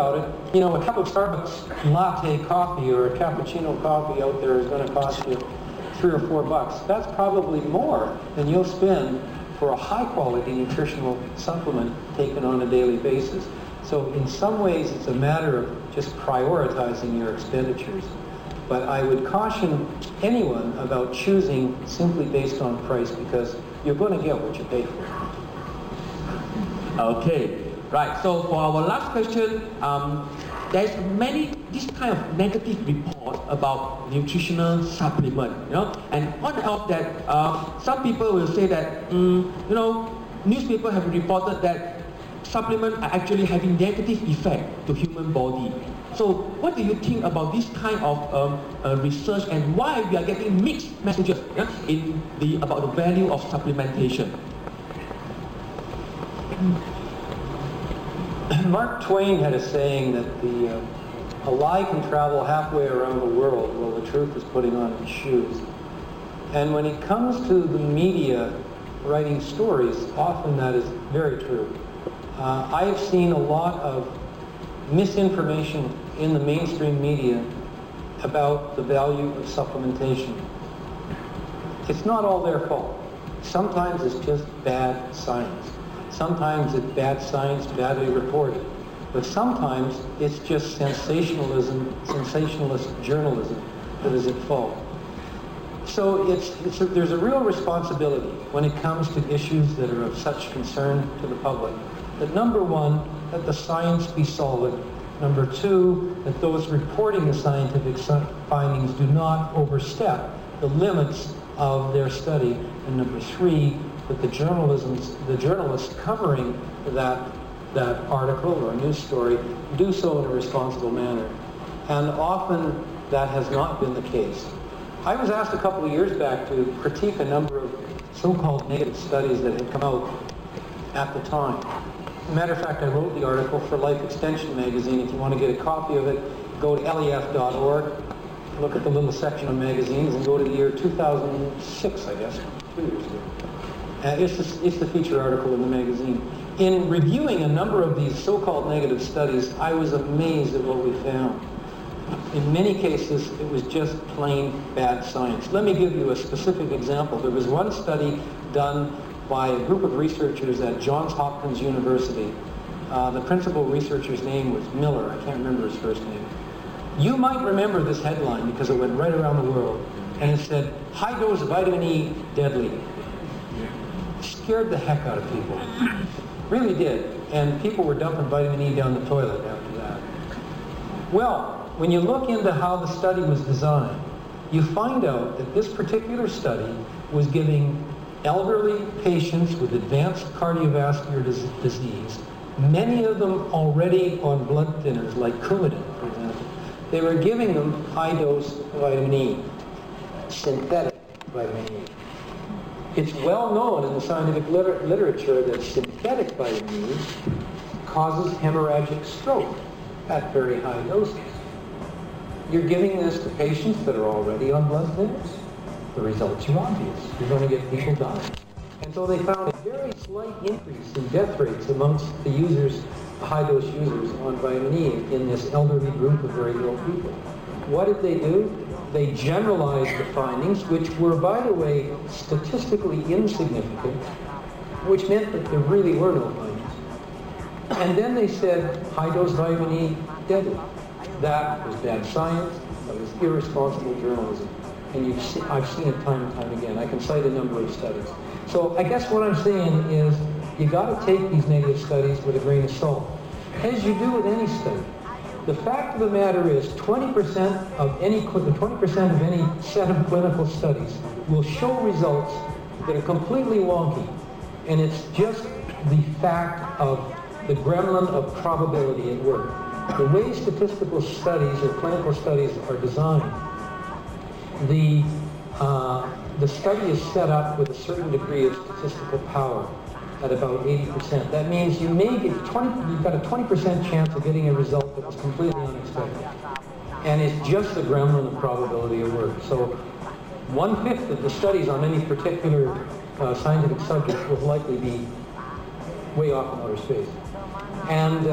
about it, you know, a cup of Starbucks latte coffee or a cappuccino coffee out there is going to cost you $3 or $4. That's probably more than you'll spend for a high-quality nutritional supplement taken on a daily basis. So in some ways, it's a matter of just prioritizing your expenditures. But I would caution anyone about choosing simply based on price, because you're going to get what you pay for. Okay, right. So for our last question, there's many this kind of negative report about nutritional supplement, you know, and on of that, some people will say that, you know, newspapers have reported that supplements are actually having negative effect to human body. So what do you think about this kind of research, and why we are getting mixed messages about the value of supplementation? Mark Twain had a saying that a lie can travel halfway around the world while the truth is putting on its shoes. And when it comes to the media writing stories, often that is very true. I have seen a lot of misinformation in the mainstream media about the value of supplementation. It's not all their fault. Sometimes it's just bad science. Sometimes it's bad science, badly reported. But sometimes it's just sensationalist journalism that is at fault. So there's a real responsibility when it comes to issues that are of such concern to the public. That number one, that the science be solid. Number two, that those reporting the scientific findings do not overstep the limits of their study. And number three, that the journalists covering that article or news story do so in a responsible manner. And often that has not been the case. I was asked a couple of years back to critique a number of so-called negative studies that had come out at the time. As a matter of fact, I wrote the article for Life Extension magazine. If you want to get a copy of it, go to lef.org, look at the little section on magazines, and go to the year 2006, I guess, 2 years ago. It's the feature article in the magazine. In reviewing a number of these so-called negative studies, I was amazed at what we found. In many cases, it was just plain bad science. Let me give you a specific example. There was one study done by a group of researchers at Johns Hopkins University. The principal researcher's name was Miller. I can't remember his first name. You might remember this headline because it went right around the world. And it said, high-dose vitamin E deadly. Scared the heck out of people. Really did. And people were dumping vitamin E down the toilet after that. Well, when you look into how the study was designed, you find out that this particular study was giving elderly patients with advanced cardiovascular disease, many of them already on blood thinners like Coumadin, for example. They were giving them high-dose vitamin E, synthetic vitamin E. It's well known in the scientific literature that synthetic vitamin E causes hemorrhagic stroke at very high doses. You're giving this to patients that are already on blood thinners. The results are obvious. You're going to get people dying. And so they found a very slight increase in death rates amongst the users, the high-dose users on vitamin E in this elderly group of very ill people. What did they do? They generalized the findings, which were, by the way, statistically insignificant, which meant that there really were no findings. And then they said, high-dose vitamin E, deadly. That was bad science. That was irresponsible journalism. And I've seen it time and time again. I can cite a number of studies. So I guess what I'm saying is, you got to take these negative studies with a grain of salt, as you do with any study. The fact of the matter is, 20% of any set of clinical studies will show results that are completely wonky, and it's just the fact of the gremlin of probability at work. The way statistical studies or clinical studies are designed, the study is set up with a certain degree of statistical power at about 80%. That means you may get you've got a 20% chance of getting a result that was completely unexpected. And it's just the gremlin of probability at work. So 1/5 of the studies on any particular scientific subject will likely be way off in outer space. And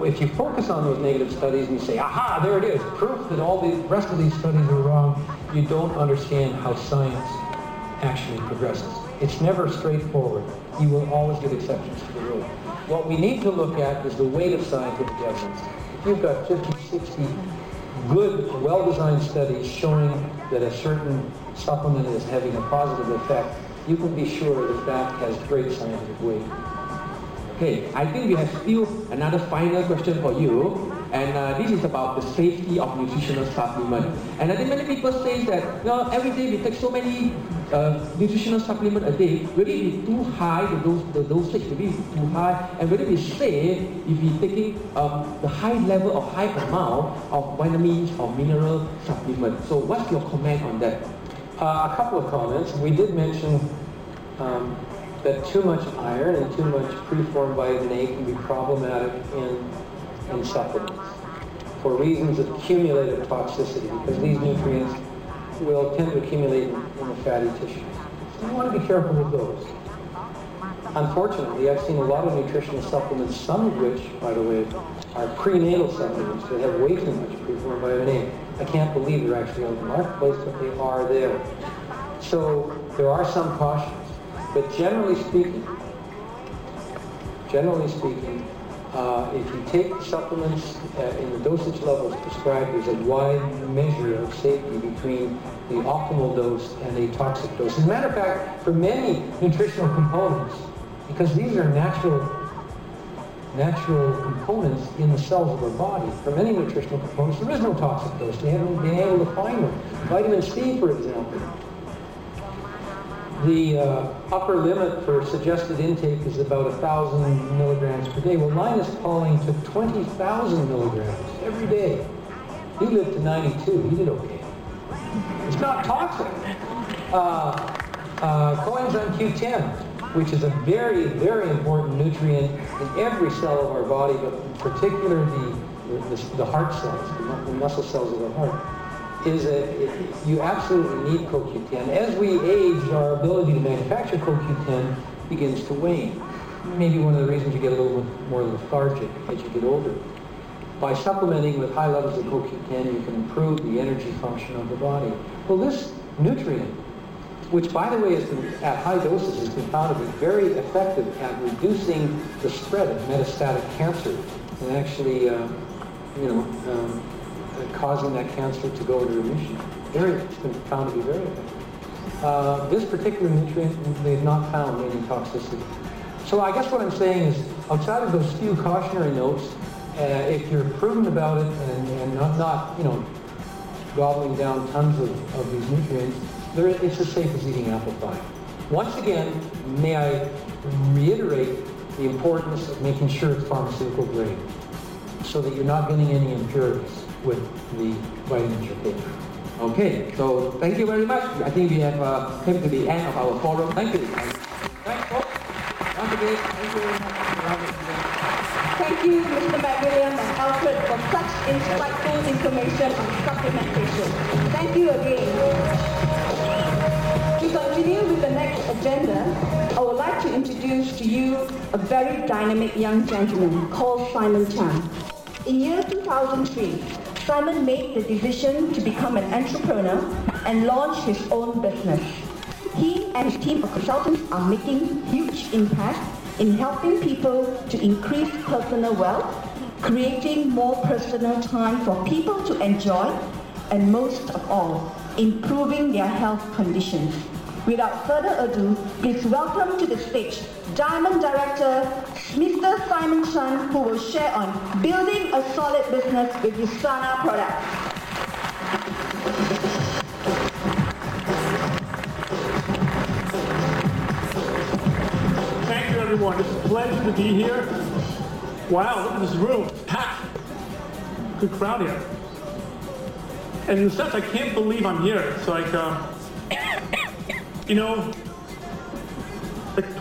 if you focus on those negative studies and you say, aha, there it is, proof that all the rest of these studies are wrong, you don't understand how science actually progresses. It's never straightforward. You will always get exceptions to the rule. What we need to look at is the weight of scientific evidence. If you've got 50, 60 good, well-designed studies showing that a certain supplement is having a positive effect, you can be sure that that has great scientific weight. Okay, I think we have still another final question for you, and this is about the safety of nutritional supplement. And I think many people say that, every day we take so many nutritional supplement a day, will it be too high, the dosage will be too high, and will it be safe if we're taking the high level or high amount of vitamins or mineral supplement? So what's your comment on that? A couple of comments. We did mention that too much iron and too much preformed vitamin A can be problematic in supplements for reasons of cumulative toxicity, because these nutrients will tend to accumulate in the fatty tissues. So you want to be careful with those. Unfortunately, I've seen a lot of nutritional supplements, some of which, by the way, are prenatal supplements that have way too much preformed vitamin A. I can't believe they're actually out in the marketplace, but they are there. So there are some cautions. But generally speaking, if you take supplements in the dosage levels prescribed, there's a wide measure of safety between the optimal dose and a toxic dose. As a matter of fact, for many nutritional components, because these are natural components in the cells of our body, for many nutritional components, there is no toxic dose. They haven't been able to find one. Vitamin C, for example. The upper limit for suggested intake is about 1,000 milligrams per day. Well, Linus Pauling took 20,000 milligrams every day. He lived to 92. He did okay. It's not toxic. Coenzyme Q10, which is a very, very important nutrient in every cell of our body, but in particular the heart cells, the muscle cells of the heart. You absolutely need CoQ10. As we age, our ability to manufacture CoQ10 begins to wane. Maybe one of the reasons you get a little bit more lethargic as you get older. By supplementing with high levels of CoQ10, you can improve the energy function of the body. Well, this nutrient, which by the way at high doses has been found to be very effective at reducing the spread of metastatic cancer and actually, causing that cancer to go into remission. It's been found to be very effective. This particular nutrient, they've not found any toxicity. So I guess what I'm saying is, outside of those few cautionary notes, if you're prudent about it and not gobbling down tons of these nutrients, it's as safe as eating apple pie. Once again, may I reiterate the importance of making sure it's pharmaceutical grade, so that you're not getting any impurities with the vitamins you're taking. Okay, so thank you very much. I think we have come to the end of our forum. Thank you. Thanks, folks. Once again, thank you very much. Thank you, Mr. McWilliam and Alfred, for such insightful information on supplementation. Thank you again. To continue with the next agenda, I would like to introduce to you a very dynamic young gentleman called Simon Chan. In year 2003, Simon made the decision to become an entrepreneur and launch his own business. He and his team of consultants are making huge impact in helping people to increase personal wealth, creating more personal time for people to enjoy, and most of all, improving their health conditions. Without further ado, please welcome to the stage Diamond Director, Mr. Simon Chan, who will share on building a solid business with USANA products. Thank you, everyone. It's a pleasure to be here. Wow, look at this room. It's packed. Good crowd here. And in a sense, I can't believe I'm here. It's like,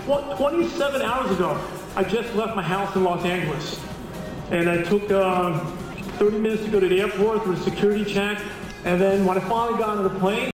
like 27 hours ago, I just left my house in Los Angeles. And I took 30 minutes to go to the airport through a security check. And then when I finally got on the plane,